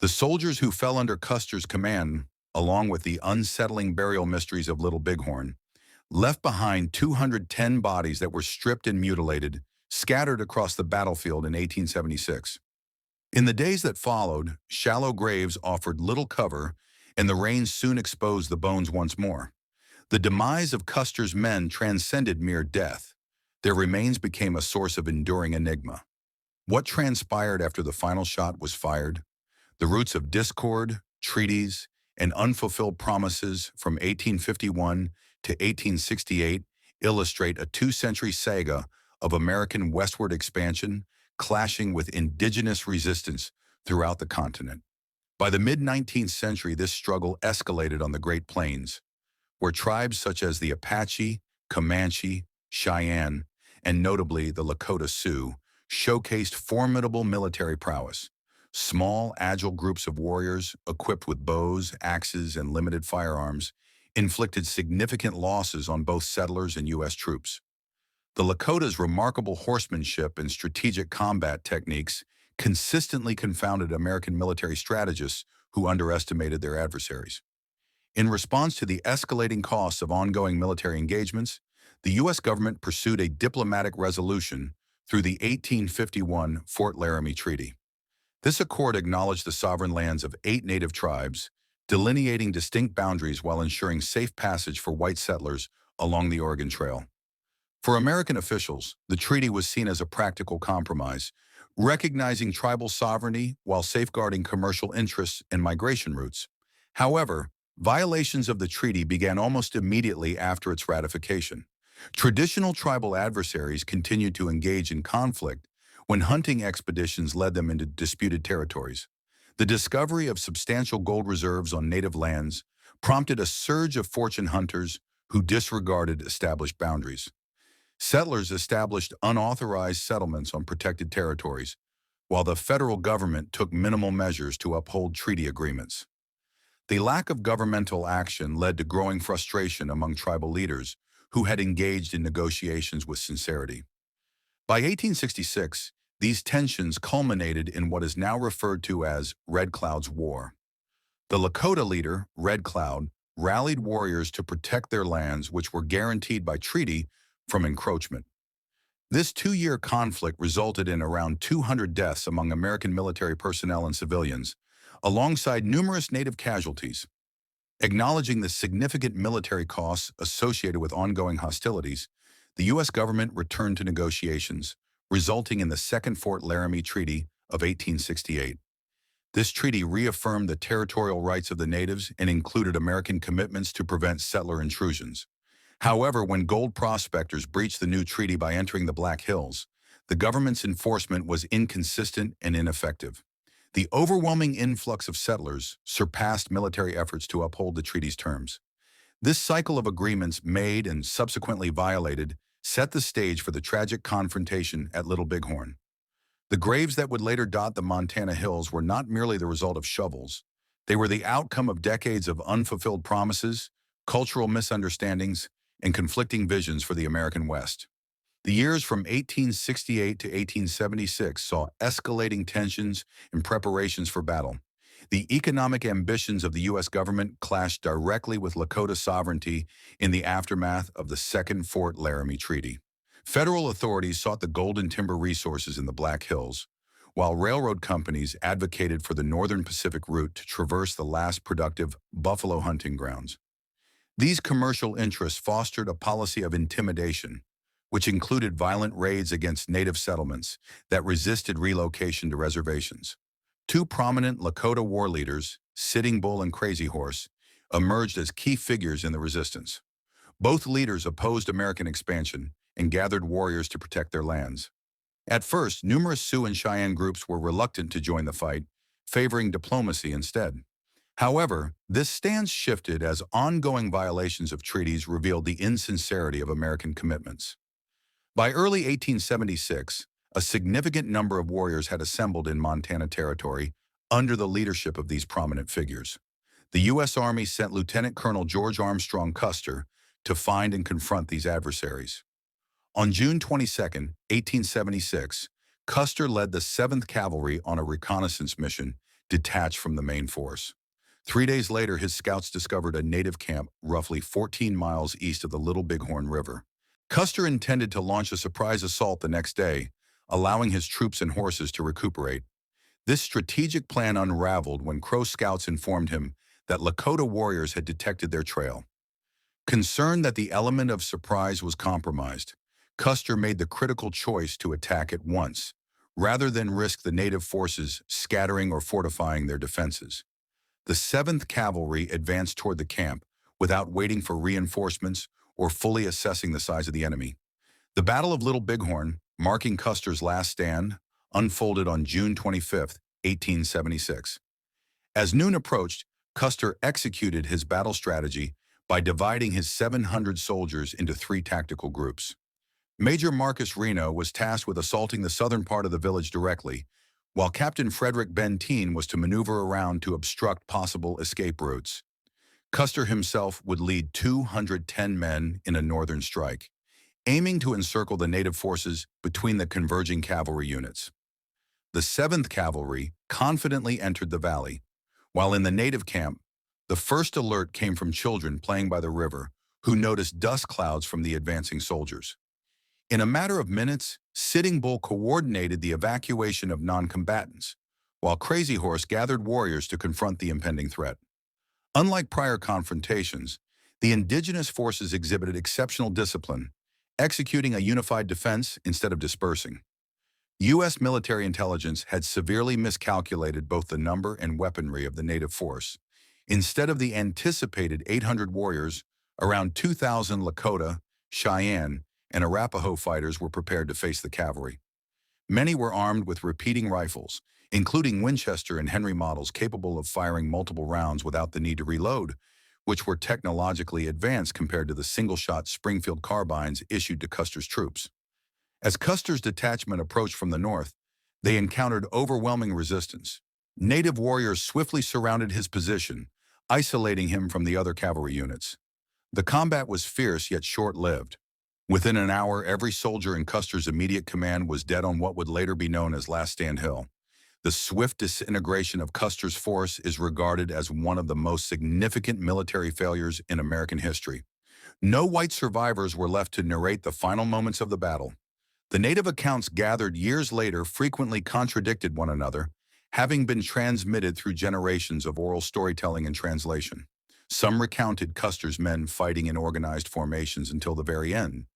The soldiers who fell under Custer's command, along with the unsettling burial mysteries of Little Bighorn, left behind 210 bodies that were stripped and mutilated, scattered across the battlefield in 1876. In the days that followed, shallow graves offered little cover, and the rain soon exposed the bones once more. The demise of Custer's men transcended mere death. Their remains became a source of enduring enigma. What transpired after the final shot was fired? The roots of discord, treaties, and unfulfilled promises from 1851 to 1868 illustrate a two-century saga of American westward expansion clashing with indigenous resistance throughout the continent. By the mid-19th century, this struggle escalated on the Great Plains, where tribes such as the Apache, Comanche, Cheyenne, and notably the Lakota Sioux showcased formidable military prowess. Small, agile groups of warriors, equipped with bows, axes, and limited firearms, inflicted significant losses on both settlers and U.S. troops. The Lakota's remarkable horsemanship and strategic combat techniques consistently confounded American military strategists who underestimated their adversaries. In response to the escalating costs of ongoing military engagements, the U.S. government pursued a diplomatic resolution through the 1851 Fort Laramie Treaty. This accord acknowledged the sovereign lands of 8 native tribes, delineating distinct boundaries while ensuring safe passage for white settlers along the Oregon Trail. For American officials, the treaty was seen as a practical compromise, recognizing tribal sovereignty while safeguarding commercial interests and migration routes. However, violations of the treaty began almost immediately after its ratification. Traditional tribal adversaries continued to engage in conflict when hunting expeditions led them into disputed territories. The discovery of substantial gold reserves on native lands prompted a surge of fortune hunters who disregarded established boundaries. Settlers established unauthorized settlements on protected territories, while the federal government took minimal measures to uphold treaty agreements. The lack of governmental action led to growing frustration among tribal leaders who had engaged in negotiations with sincerity. By 1866, these tensions culminated in what is now referred to as Red Cloud's War. The Lakota leader, Red Cloud, rallied warriors to protect their lands, which were guaranteed by treaty from encroachment. This 2-year conflict resulted in around 200 deaths among American military personnel and civilians, alongside numerous native casualties. Acknowledging the significant military costs associated with ongoing hostilities, the U.S. government returned to negotiations, resulting in the Second Fort Laramie Treaty of 1868. This treaty reaffirmed the territorial rights of the natives and included American commitments to prevent settler intrusions. However, when gold prospectors breached the new treaty by entering the Black Hills, the government's enforcement was inconsistent and ineffective. The overwhelming influx of settlers surpassed military efforts to uphold the treaty's terms. This cycle of agreements made and subsequently violated set the stage for the tragic confrontation at Little Bighorn. The graves that would later dot the Montana hills were not merely the result of shovels. They were the outcome of decades of unfulfilled promises, cultural misunderstandings, and conflicting visions for the American West. The years from 1868 to 1876 saw escalating tensions and preparations for battle. The economic ambitions of the U.S. government clashed directly with Lakota sovereignty in the aftermath of the Second Fort Laramie Treaty. Federal authorities sought the gold and timber resources in the Black Hills, while railroad companies advocated for the Northern Pacific route to traverse the last productive buffalo hunting grounds. These commercial interests fostered a policy of intimidation, which included violent raids against native settlements that resisted relocation to reservations. 2 prominent Lakota war leaders, Sitting Bull and Crazy Horse, emerged as key figures in the resistance. Both leaders opposed American expansion and gathered warriors to protect their lands. At first, numerous Sioux and Cheyenne groups were reluctant to join the fight, favoring diplomacy instead. However, this stance shifted as ongoing violations of treaties revealed the insincerity of American commitments. By early 1876, a significant number of warriors had assembled in Montana Territory under the leadership of these prominent figures. The U.S. Army sent Lieutenant Colonel George Armstrong Custer to find and confront these adversaries. On June 22, 1876, Custer led the 7th Cavalry on a reconnaissance mission, detached from the main force. 3 days later, his scouts discovered a native camp roughly 14 miles east of the Little Bighorn River. Custer intended to launch a surprise assault the next day, allowing his troops and horses to recuperate. This strategic plan unraveled when Crow scouts informed him that Lakota warriors had detected their trail. Concerned that the element of surprise was compromised, Custer made the critical choice to attack at once, rather than risk the native forces scattering or fortifying their defenses. The 7th Cavalry advanced toward the camp without waiting for reinforcements or fully assessing the size of the enemy. The Battle of Little Bighorn, marking Custer's last stand, unfolded on June 25, 1876. As noon approached, Custer executed his battle strategy by dividing his 700 soldiers into 3 tactical groups. Major Marcus Reno was tasked with assaulting the southern part of the village directly, while Captain Frederick Benteen was to maneuver around to obstruct possible escape routes. Custer himself would lead 210 men in a northern strike, aiming to encircle the native forces between the converging cavalry units. The 7th Cavalry confidently entered the valley, while in the native camp, the first alert came from children playing by the river who noticed dust clouds from the advancing soldiers. In a matter of minutes, Sitting Bull coordinated the evacuation of non-combatants, while Crazy Horse gathered warriors to confront the impending threat. Unlike prior confrontations, the indigenous forces exhibited exceptional discipline, executing a unified defense instead of dispersing. U.S. military intelligence had severely miscalculated both the number and weaponry of the native force. Instead of the anticipated 800 warriors, around 2,000 Lakota, Cheyenne, and Arapaho fighters were prepared to face the cavalry. Many were armed with repeating rifles, including Winchester and Henry models capable of firing multiple rounds without the need to reload, which were technologically advanced compared to the single-shot Springfield carbines issued to Custer's troops. As Custer's detachment approached from the north, they encountered overwhelming resistance. Native warriors swiftly surrounded his position, isolating him from the other cavalry units. The combat was fierce yet short-lived. Within an hour, every soldier in Custer's immediate command was dead on what would later be known as Last Stand Hill. The swift disintegration of Custer's force is regarded as one of the most significant military failures in American history. No white survivors were left to narrate the final moments of the battle. The native accounts gathered years later frequently contradicted one another, having been transmitted through generations of oral storytelling and translation. Some recounted Custer's men fighting in organized formations until the very end,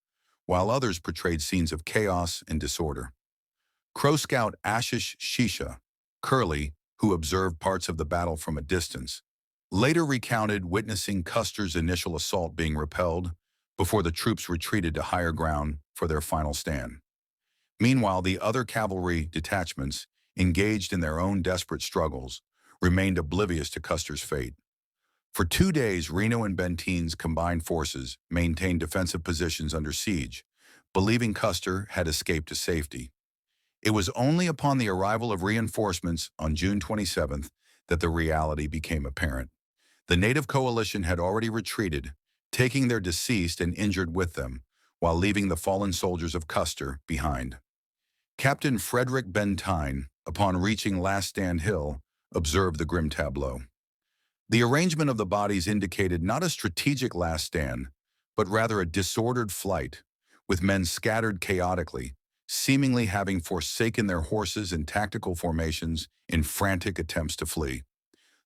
while others portrayed scenes of chaos and disorder. Crow Scout Ashish Shisha, Curly, who observed parts of the battle from a distance, later recounted witnessing Custer's initial assault being repelled before the troops retreated to higher ground for their final stand. Meanwhile, the other cavalry detachments, engaged in their own desperate struggles, remained oblivious to Custer's fate. For 2 days, Reno and Benteen's combined forces maintained defensive positions under siege, believing Custer had escaped to safety. It was only upon the arrival of reinforcements on June 27th that the reality became apparent. The native coalition had already retreated, taking their deceased and injured with them, while leaving the fallen soldiers of Custer behind. Captain Frederick Benteen, upon reaching Last Stand Hill, observed the grim tableau. The arrangement of the bodies indicated not a strategic last stand, but rather a disordered flight, with men scattered chaotically, seemingly having forsaken their horses and tactical formations in frantic attempts to flee.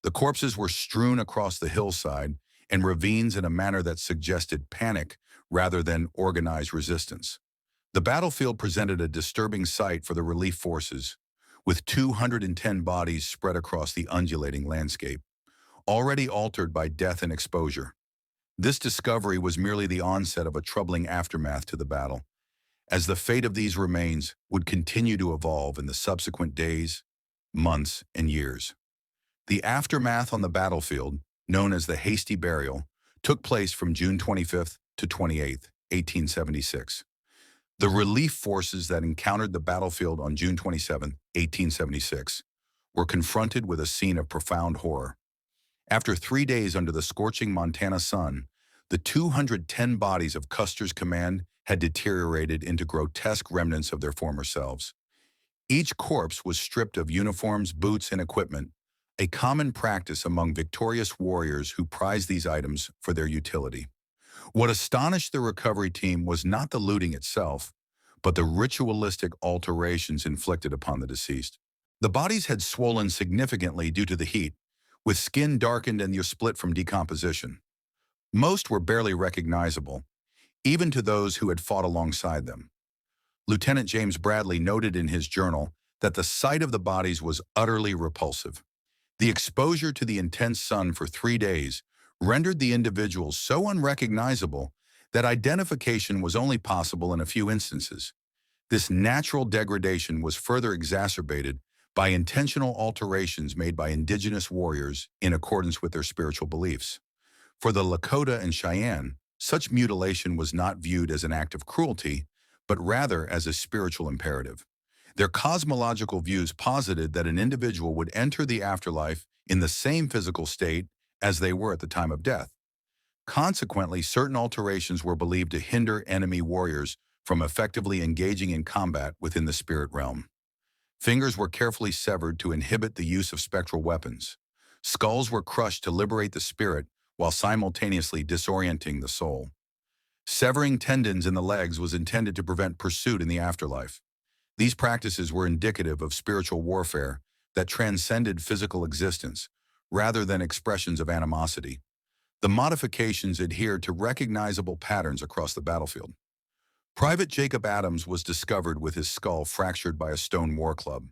The corpses were strewn across the hillside and ravines in a manner that suggested panic rather than organized resistance. The battlefield presented a disturbing sight for the relief forces, with 210 bodies spread across the undulating landscape, already altered by death and exposure. This discovery was merely the onset of a troubling aftermath to the battle, as the fate of these remains would continue to evolve in the subsequent days, months, and years. The aftermath on the battlefield, known as the Hasty Burial, took place from June 25th to 28th, 1876. The relief forces that encountered the battlefield on June 27, 1876, were confronted with a scene of profound horror. After 3 days under the scorching Montana sun, the 210 bodies of Custer's command had deteriorated into grotesque remnants of their former selves. Each corpse was stripped of uniforms, boots, and equipment, a common practice among victorious warriors who prized these items for their utility. What astonished the recovery team was not the looting itself, but the ritualistic alterations inflicted upon the deceased. The bodies had swollen significantly due to the heat, with skin darkened and split from decomposition. Most were barely recognizable, even to those who had fought alongside them. Lieutenant James Bradley noted in his journal that the sight of the bodies was utterly repulsive. The exposure to the intense sun for 3 days rendered the individuals so unrecognizable that identification was only possible in a few instances. This natural degradation was further exacerbated by intentional alterations made by indigenous warriors in accordance with their spiritual beliefs. For the Lakota and Cheyenne, such mutilation was not viewed as an act of cruelty, but rather as a spiritual imperative. Their cosmological views posited that an individual would enter the afterlife in the same physical state as they were at the time of death. Consequently, certain alterations were believed to hinder enemy warriors from effectively engaging in combat within the spirit realm. Fingers were carefully severed to inhibit the use of spectral weapons. Skulls were crushed to liberate the spirit while simultaneously disorienting the soul. Severing tendons in the legs was intended to prevent pursuit in the afterlife. These practices were indicative of spiritual warfare that transcended physical existence, rather than expressions of animosity. The modifications adhered to recognizable patterns across the battlefield. Private Jacob Adams was discovered with his skull fractured by a stone war club.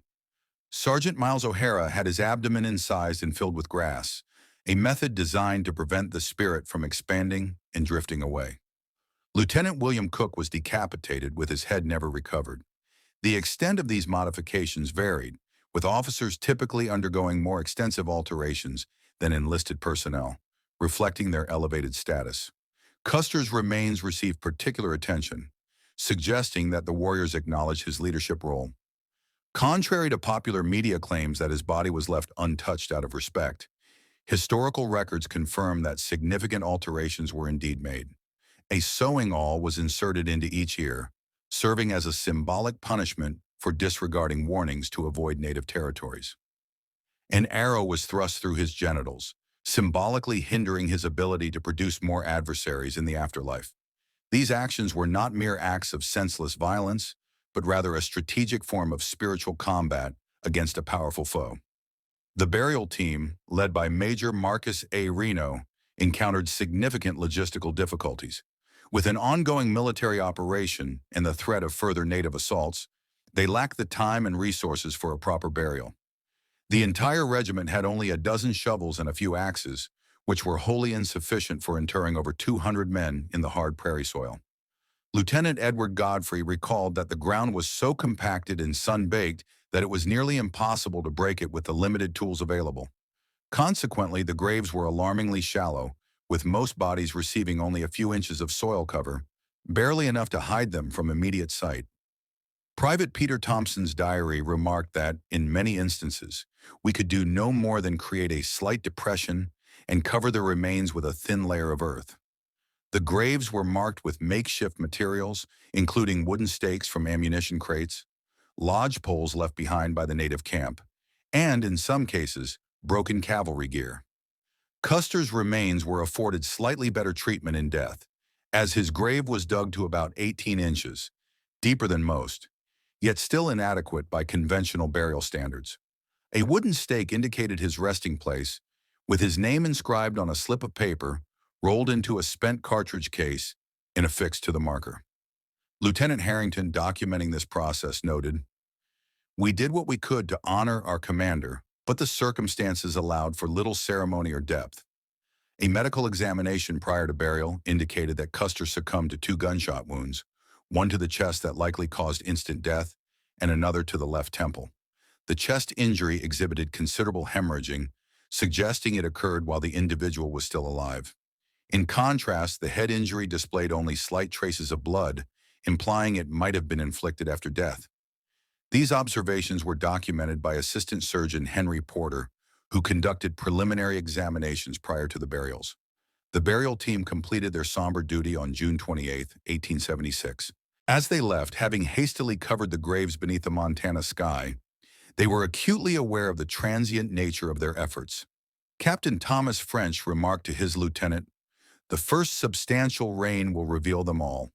Sergeant Miles O'Hara had his abdomen incised and filled with grass, a method designed to prevent the spirit from expanding and drifting away. Lieutenant William Cook was decapitated with his head never recovered. The extent of these modifications varied, with officers typically undergoing more extensive alterations than enlisted personnel, reflecting their elevated status. Custer's remains received particular attention, suggesting that the warriors acknowledged his leadership role. Contrary to popular media claims that his body was left untouched out of respect, historical records confirm that significant alterations were indeed made. A sewing awl was inserted into each ear, serving as a symbolic punishment for disregarding warnings to avoid native territories. An arrow was thrust through his genitals, symbolically hindering his ability to produce more adversaries in the afterlife. These actions were not mere acts of senseless violence, but rather a strategic form of spiritual combat against a powerful foe. The burial team, led by Major Marcus A. Reno, encountered significant logistical difficulties. With an ongoing military operation and the threat of further native assaults, they lacked the time and resources for a proper burial. The entire regiment had only a dozen shovels and a few axes, which were wholly insufficient for interring over 200 men in the hard prairie soil. Lieutenant Edward Godfrey recalled that the ground was so compacted and sun-baked that it was nearly impossible to break it with the limited tools available. Consequently, the graves were alarmingly shallow, with most bodies receiving only a few inches of soil cover, barely enough to hide them from immediate sight. Private Peter Thompson's diary remarked that, in many instances, we could do no more than create a slight depression and cover the remains with a thin layer of earth. The graves were marked with makeshift materials, including wooden stakes from ammunition crates, lodge poles left behind by the native camp, and, in some cases, broken cavalry gear. Custer's remains were afforded slightly better treatment in death, as his grave was dug to about 18 inches, deeper than most, yet still inadequate by conventional burial standards. A wooden stake indicated his resting place, with his name inscribed on a slip of paper, rolled into a spent cartridge case, and affixed to the marker. Lieutenant Harrington, documenting this process, noted, "We did what we could to honor our commander, but the circumstances allowed for little ceremony or depth. A medical examination prior to burial indicated that Custer succumbed to 2 gunshot wounds, one to the chest that likely caused instant death, and another to the left temple. The chest injury exhibited considerable hemorrhaging, suggesting it occurred while the individual was still alive. In contrast, the head injury displayed only slight traces of blood, implying it might have been inflicted after death. These observations were documented by Assistant Surgeon Henry Porter, who conducted preliminary examinations prior to the burials. The burial team completed their somber duty on June 28, 1876. As they left, having hastily covered the graves beneath the Montana sky, They were acutely aware of the transient nature of their efforts. Captain Thomas French remarked to his lieutenant, "The first substantial rain will reveal them all."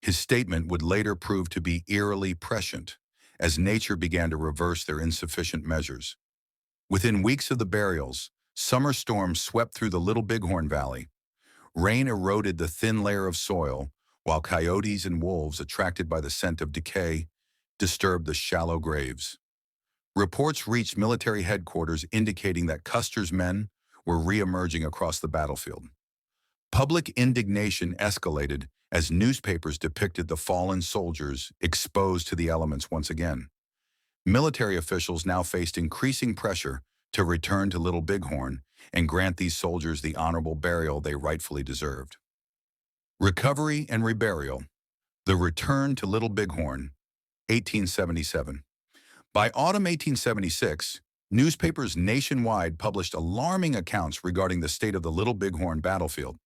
His statement would later prove to be eerily prescient, as nature began to reverse their insufficient measures. Within weeks of the burials, summer storms swept through the Little Bighorn Valley. Rain eroded the thin layer of soil, while coyotes and wolves, attracted by the scent of decay, disturbed the shallow graves. Reports reached military headquarters indicating that Custer's men were re-emerging across the battlefield. Public indignation escalated as newspapers depicted the fallen soldiers exposed to the elements once again. Military officials now faced increasing pressure to return to Little Bighorn and grant these soldiers the honorable burial they rightfully deserved. Recovery and reburial. The return to Little Bighorn, 1877. By autumn 1876, newspapers nationwide published alarming accounts regarding the state of the Little Bighorn battlefield.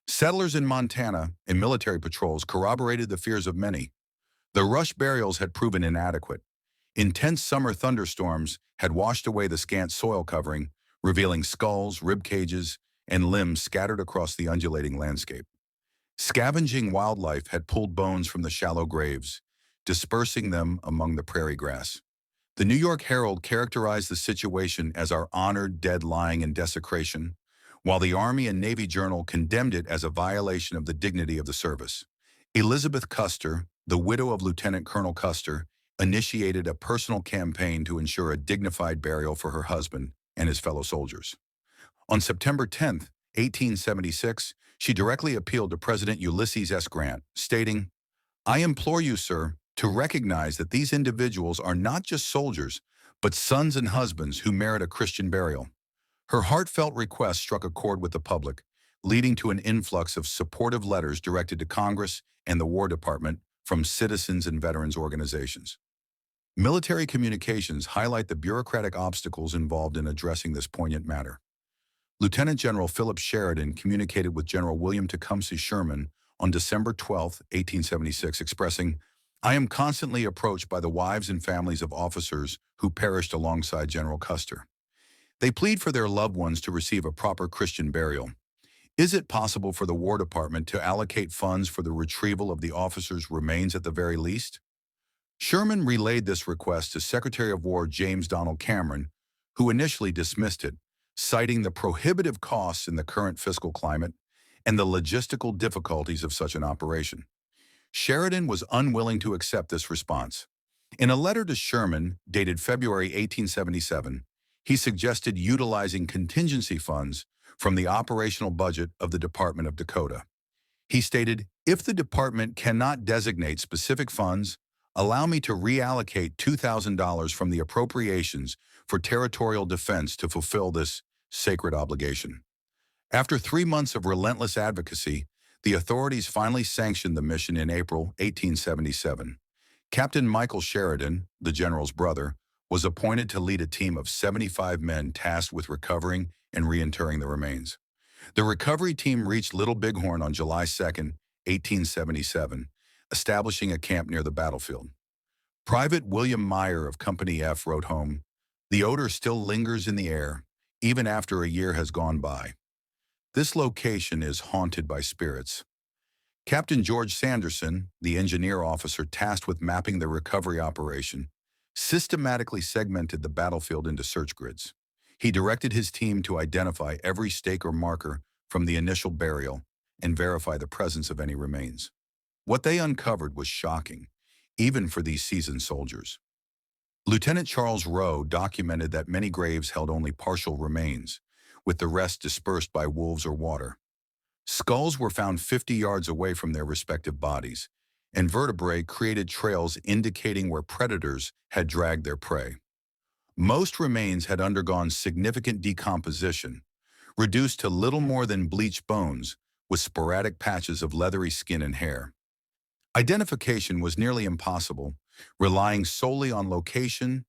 Settlers in Montana and military patrols corroborated the fears of many. The rush burials had proven inadequate. Intense summer thunderstorms had washed away the scant soil covering, revealing skulls, rib cages, and limbs scattered across the undulating landscape. Scavenging wildlife had pulled bones from the shallow graves, dispersing them among the prairie grass. The New York Herald characterized the situation as "our honored dead lying in desecration," while the Army and Navy Journal condemned it as a violation of the dignity of the service. Elizabeth Custer, the widow of Lieutenant Colonel Custer, initiated a personal campaign to ensure a dignified burial for her husband and his fellow soldiers. On September 10, 1876, she directly appealed to President Ulysses S. Grant, stating, "I implore you, sir, to recognize that these individuals are not just soldiers, but sons and husbands who merit a Christian burial." Her heartfelt request struck a chord with the public, leading to an influx of supportive letters directed to Congress and the War Department from citizens and veterans organizations. Military communications highlight the bureaucratic obstacles involved in addressing this poignant matter. Lieutenant General Philip Sheridan communicated with General William Tecumseh Sherman on December 12, 1876, expressing, "I am constantly approached by the wives and families of officers who perished alongside General Custer. They plead for their loved ones to receive a proper Christian burial. Is it possible for the War Department to allocate funds for the retrieval of the officers' remains at the very least?" Sherman relayed this request to Secretary of War James Donald Cameron, who initially dismissed it, citing the prohibitive costs in the current fiscal climate and the logistical difficulties of such an operation. Sheridan was unwilling to accept this response. In a letter to Sherman, dated February 1877, he suggested utilizing contingency funds from the operational budget of the Department of Dakota. He stated, "If the department cannot designate specific funds, allow me to reallocate $2,000 from the appropriations for territorial defense to fulfill this sacred obligation." After 3 months of relentless advocacy, the authorities finally sanctioned the mission in April 1877. Captain Michael Sheridan, the general's brother, was appointed to lead a team of 75 men tasked with recovering and reinterring the remains. The recovery team reached Little Bighorn on July 2, 1877, establishing a camp near the battlefield. Private William Meyer of Company F wrote home, "The odor still lingers in the air, even after a year has gone by. This location is haunted by spirits." Captain George Sanderson, the engineer officer tasked with mapping the recovery operation, systematically segmented the battlefield into search grids. He directed his team to identify every stake or marker from the initial burial and verify the presence of any remains. What they uncovered was shocking, even for these seasoned soldiers. Lieutenant Charles Rowe documented that many graves held only partial remains, with the rest dispersed by wolves or water. Skulls were found 50 yards away from their respective bodies, and vertebrae created trails indicating where predators had dragged their prey. Most remains had undergone significant decomposition, reduced to little more than bleached bones, with sporadic patches of leathery skin and hair. Identification was nearly impossible, relying solely on location,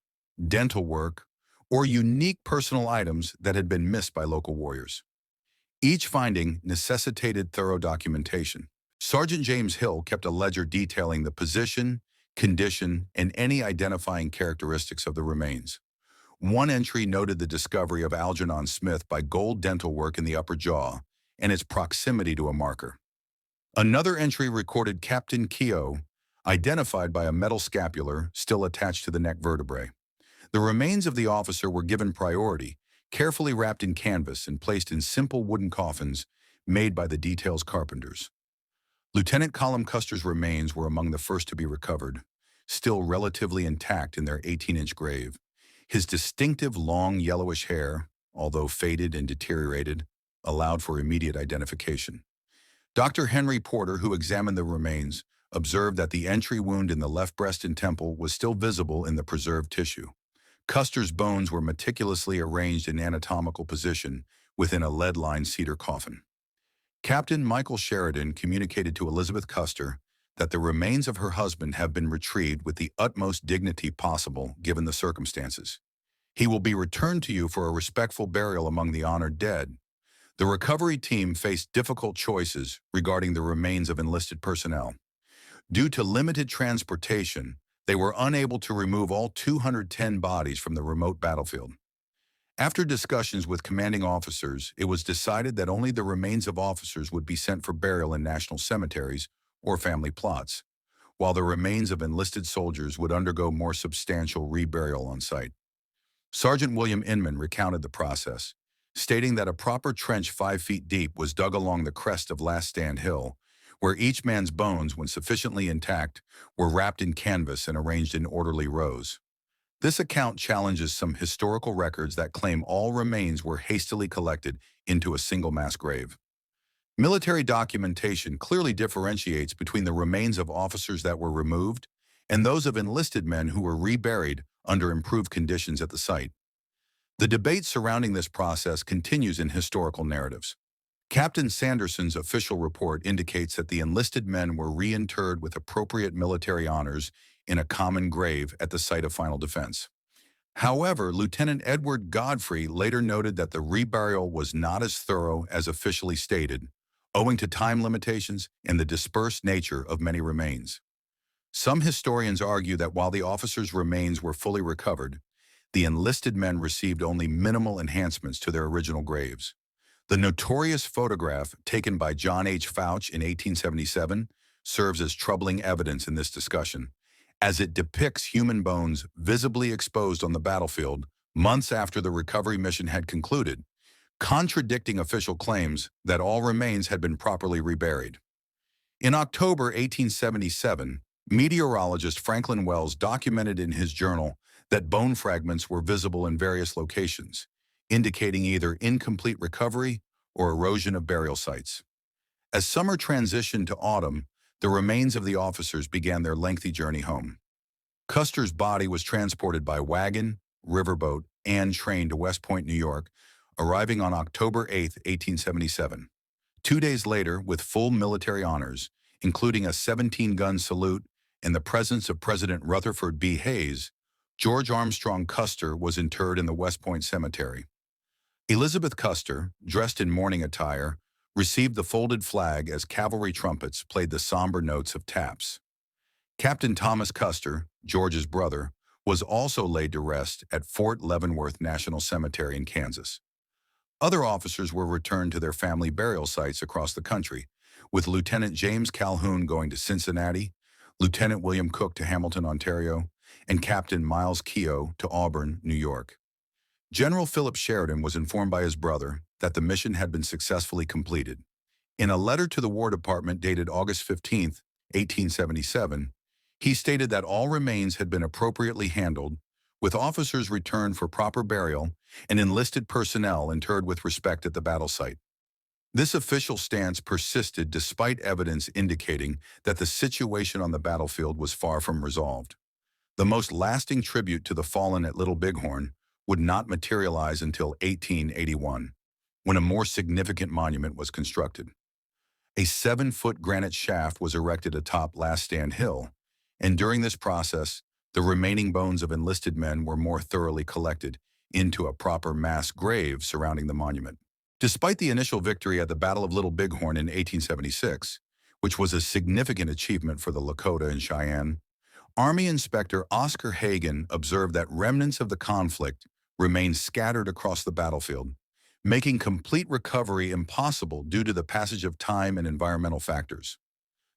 dental work, or unique personal items that had been missed by local warriors. Each finding necessitated thorough documentation. Sergeant James Hill kept a ledger detailing the position, condition, and any identifying characteristics of the remains. One entry noted the discovery of Algernon Smith by gold dental work in the upper jaw and its proximity to a marker. Another entry recorded Captain Keogh, identified by a metal scapular still attached to the neck vertebrae. The remains of the officer were given priority, carefully wrapped in canvas and placed in simple wooden coffins made by the details carpenters. Lieutenant Colum Custer's remains were among the first to be recovered, still relatively intact in their 18-inch grave. His distinctive long yellowish hair, although faded and deteriorated, allowed for immediate identification. Dr. Henry Porter, who examined the remains, observed that the entry wound in the left breast and temple was still visible in the preserved tissue. Custer's bones were meticulously arranged in anatomical position within a lead-lined cedar coffin. Captain Michael Sheridan communicated to Elizabeth Custer that the remains of her husband have been retrieved with the utmost dignity possible given the circumstances. He will be returned to you for a respectful burial among the honored dead. The recovery team faced difficult choices regarding the remains of enlisted personnel. Due to limited transportation, they were unable to remove all 210 bodies from the remote battlefield. After discussions with commanding officers, it was decided that only the remains of officers would be sent for burial in national cemeteries or family plots, while the remains of enlisted soldiers would undergo more substantial reburial on site. Sergeant William Inman recounted the process, stating that a proper trench 5 feet deep was dug along the crest of Last Stand Hill, where each man's bones, when sufficiently intact, were wrapped in canvas and arranged in orderly rows. This account challenges some historical records that claim all remains were hastily collected into a single mass grave. Military documentation clearly differentiates between the remains of officers that were removed and those of enlisted men who were reburied under improved conditions at the site. The debate surrounding this process continues in historical narratives. Captain Sanderson's official report indicates that the enlisted men were reinterred with appropriate military honors in a common grave at the site of final defense. However, Lieutenant Edward Godfrey later noted that the reburial was not as thorough as officially stated, owing to time limitations and the dispersed nature of many remains. Some historians argue that while the officers' remains were fully recovered, the enlisted men received only minimal enhancements to their original graves. The notorious photograph taken by John H. Fouch in 1877 serves as troubling evidence in this discussion, as it depicts human bones visibly exposed on the battlefield months after the recovery mission had concluded, contradicting official claims that all remains had been properly reburied. In October 1877, meteorologist Franklin Wells documented in his journal that bone fragments were visible in various locations, indicating either incomplete recovery or erosion of burial sites. As summer transitioned to autumn, the remains of the officers began their lengthy journey home. Custer's body was transported by wagon, riverboat, and train to West Point, New York, arriving on October 8, 1877. 2 days later, with full military honors, including a 17-gun salute and the presence of President Rutherford B. Hayes, George Armstrong Custer was interred in the West Point Cemetery. Elizabeth Custer, dressed in mourning attire, received the folded flag as cavalry trumpets played the somber notes of taps. Captain Thomas Custer, George's brother, was also laid to rest at Fort Leavenworth National Cemetery in Kansas. Other officers were returned to their family burial sites across the country, with Lieutenant James Calhoun going to Cincinnati, Lieutenant William Cook to Hamilton, Ontario, and Captain Miles Keogh to Auburn, New York. General Philip Sheridan was informed by his brother that the mission had been successfully completed. In a letter to the War Department dated August 15, 1877, he stated that all remains had been appropriately handled, with officers returned for proper burial and enlisted personnel interred with respect at the battle site. This official stance persisted despite evidence indicating that the situation on the battlefield was far from resolved. The most lasting tribute to the fallen at Little Bighorn would not materialize until 1881, when a more significant monument was constructed. A 7-foot granite shaft was erected atop Last Stand Hill, and during this process, the remaining bones of enlisted men were more thoroughly collected into a proper mass grave surrounding the monument. Despite the initial victory at the Battle of Little Bighorn in 1876, which was a significant achievement for the Lakota and Cheyenne, Army Inspector Oscar Hagen observed that remnants of the conflict remained scattered across the battlefield, making complete recovery impossible due to the passage of time and environmental factors.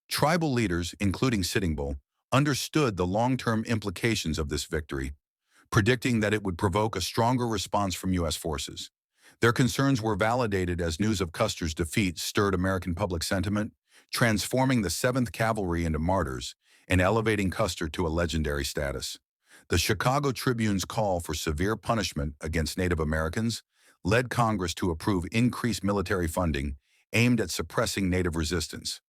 Tribal leaders, including Sitting Bull, understood the long-term implications of this victory, predicting that it would provoke a stronger response from U.S. forces. Their concerns were validated as news of Custer's defeat stirred American public sentiment, transforming the 7th Cavalry into martyrs and elevating Custer to a legendary status. The Chicago Tribune's call for severe punishment against Native Americans led Congress to approve increased military funding aimed at suppressing Native resistance.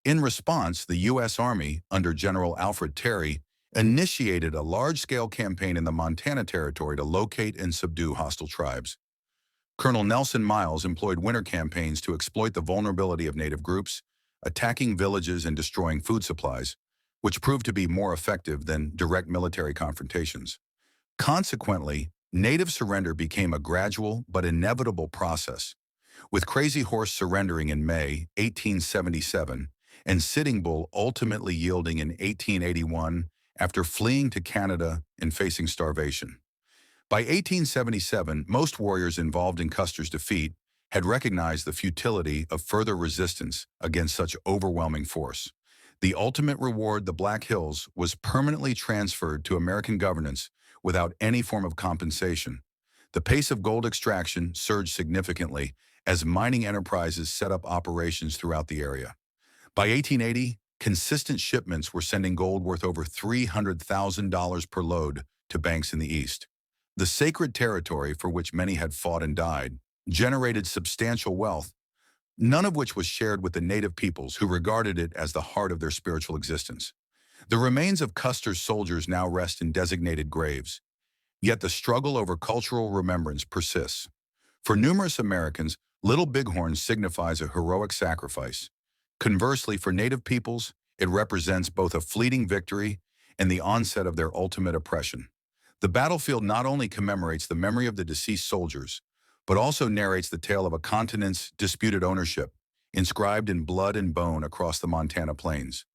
In response, the U.S. Army, under General Alfred Terry, initiated a large-scale campaign in the Montana Territory to locate and subdue hostile tribes. Colonel Nelson Miles employed winter campaigns to exploit the vulnerability of Native groups, attacking villages and destroying food supplies, which proved to be more effective than direct military confrontations. Consequently, Native surrender became a gradual but inevitable process, with Crazy Horse surrendering in May 1877 and Sitting Bull ultimately yielding in 1881 after fleeing to Canada and facing starvation. By 1877, most warriors involved in Custer's defeat had recognized the futility of further resistance against such overwhelming force. The ultimate reward, the Black Hills, was permanently transferred to American governance without any form of compensation. The pace of gold extraction surged significantly as mining enterprises set up operations throughout the area. By 1880, consistent shipments were sending gold worth over $300,000 per load to banks in the East. The sacred territory for which many had fought and died generated substantial wealth, none of which was shared with the native peoples who regarded it as the heart of their spiritual existence. The remains of Custer's soldiers now rest in designated graves, yet the struggle over cultural remembrance persists. For numerous Americans, Little Bighorn signifies a heroic sacrifice. Conversely, for Native peoples, it represents both a fleeting victory and the onset of their ultimate oppression. The battlefield not only commemorates the memory of the deceased soldiers, but also narrates the tale of a continent's disputed ownership, inscribed in blood and bone across the Montana plains.